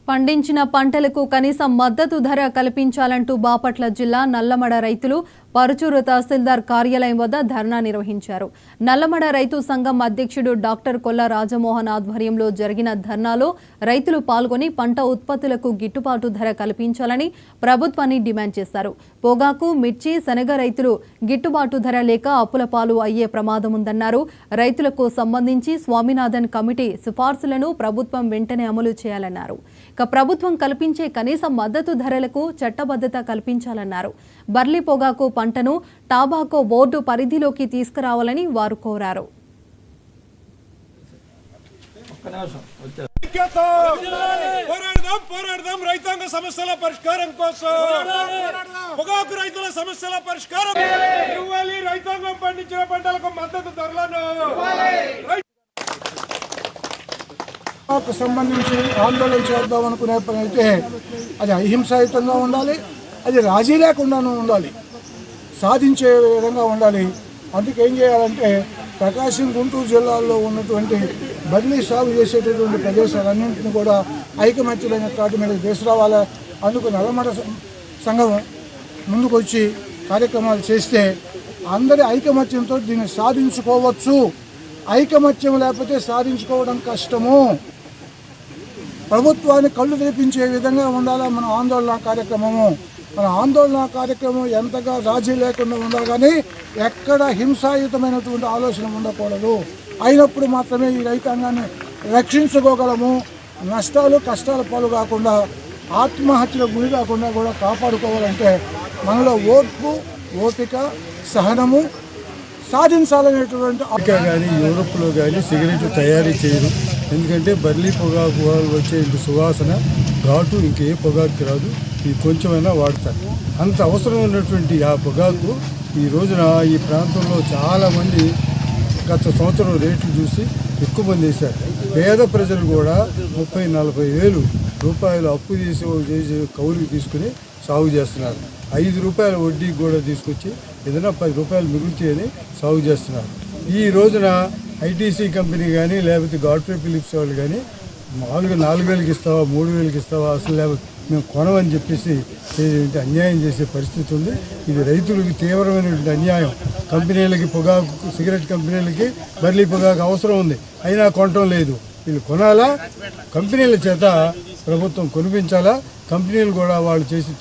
పండించిన పంటలకు కనీస మద్దతు ధర కల్పించాలంటూ బాపట్ల జిల్లా నల్లమడ రైతులు పరుచూరు తహసీల్దార్ కార్యాలయం వద్ద ధర్నా నిర్వహించారు. నల్లమడ రైతు సంఘం అధ్యక్షుడు డాక్టర్ కొల్ల రాజమోహన్ ఆధ్వర్యంలో జరిగిన ధర్నాలో రైతులు పాల్గొని పంట ఉత్పత్తులకు గిట్టుబాటు ధర కల్పించాలని ప్రభుత్వాన్ని డిమాండ్ చేశారు. పొగాకు, మిర్చి, శనగ రైతులు గిట్టుబాటు ధర లేక అప్పుల పాలు అయ్యే ప్రమాదం ఉందన్నారు. రైతులకు సంబంధించి స్వామినాథన్ కమిటీ సిఫార్సులను ప్రభుత్వం వెంటనే అమలు చేయాలన్నారు. ప్రభుత్వం కల్పించే కనీస మద్దతు ధరలకు చట్టబద్ధత కల్పించాలన్నారు. బర్లీ పొగాకు పంటను టాబాకో బోర్డు పరిధిలోకి తీసుకురావాలని వారు కోరారు. రైతాంగ సమస్యల పరిష్కారం కోసం పొగాకు రైతుల సమస్యల పరిష్కారం ఇవ్వాలి. రైతాంగం పండించిన పంటలకు మద్దతు ధరలను సంబంధించి ఆందోళన చేద్దాం అనుకునే పని అయితే అది అహింసాయుతంగా ఉండాలి, అది రాజీ లేకుండానూ ఉండాలి, సాధించే విధంగా ఉండాలి. అందుకేం చేయాలంటే ప్రకాశం, గుంటూరు జిల్లాల్లో ఉన్నటువంటి బదిలీ సాగు చేసేటటువంటి ప్రదేశాలన్నింటినీ కూడా ఐకమత్యమైన తాటి మీద తీసుకురావాలి. అందుకు నల్లమడ సంఘం ముందుకు వచ్చి కార్యక్రమాలు చేస్తే అందరి ఐకమత్యంతో దీన్ని సాధించుకోవచ్చు. ఐకమత్యం లేకపోతే సాధించుకోవడం కష్టము. ప్రభుత్వాన్ని కళ్ళు తెరిపించే విధంగా ఉండాలా మన ఆందోళన కార్యక్రమము. మన ఆందోళన కార్యక్రమం ఎంతగా రాజీ లేకుండా ఉండాలి, కానీ ఎక్కడ హింసాయుతమైనటువంటి ఆలోచన ఉండకూడదు. అయినప్పుడు మాత్రమే ఈ రైతాంగాన్ని రక్షించుకోగలము. నష్టాలు కష్టాల పాలు కాకుండా, ఆత్మహత్యలకు గురి కాకుండా కూడా కాపాడుకోవాలంటే మనలో ఓర్పు, ఓపిక, సహనము సాధించాలనేటువంటి. కానీ యూరోప్లో కానీ సిగరెట్ తయారీ చేయరు. ఎందుకంటే బర్లీ పొగాకు వచ్చే సువాసన ఘాటు ఇంకే పొగాకు రాదు. ఈ కొంచెమైనా వాడతారు. అంత అవసరం ఉన్నటువంటి ఆ పొగాకు ఈ రోజున ఈ ప్రాంతంలో చాలామంది గత సంవత్సరం రేట్లు చూసి ఎక్కువ మంది వేశారు. పేద ప్రజలు కూడా 30-40 వేలు రూపాయలు అప్పు చేసి కౌలుకి తీసుకుని సాగు చేస్తున్నారు. 5 రూపాయల వడ్డీకి కూడా తీసుకొచ్చి ఏదైనా 10 రూపాయలు మిగులుతాయని సాగు చేస్తున్నారు. ఈ రోజున ఐటీసీ కంపెనీ కానీ లేకపోతే గాడ్ఫ్రే ఫిలిప్స్ వాళ్ళు కానీ మామూలుగా 4,000కి ఇస్తావా, 3,000కి ఇస్తావా, అసలు లేకపోతే మేము కొనమని చెప్పేసి అన్యాయం చేసే పరిస్థితి ఉంది. ఇది రైతులకు తీవ్రమైనటువంటి అన్యాయం. కంపెనీలకి పొగాకు, సిగరెట్ కంపెనీలకి బర్లీ పొగాకు అవసరం ఉంది, అయినా కొనటం లేదు. వీళ్ళు కొనాలా, కంపెనీల చేత ప్రభుత్వం కొనిపించాలా. కంపెనీలు కూడా వాళ్ళు చేసి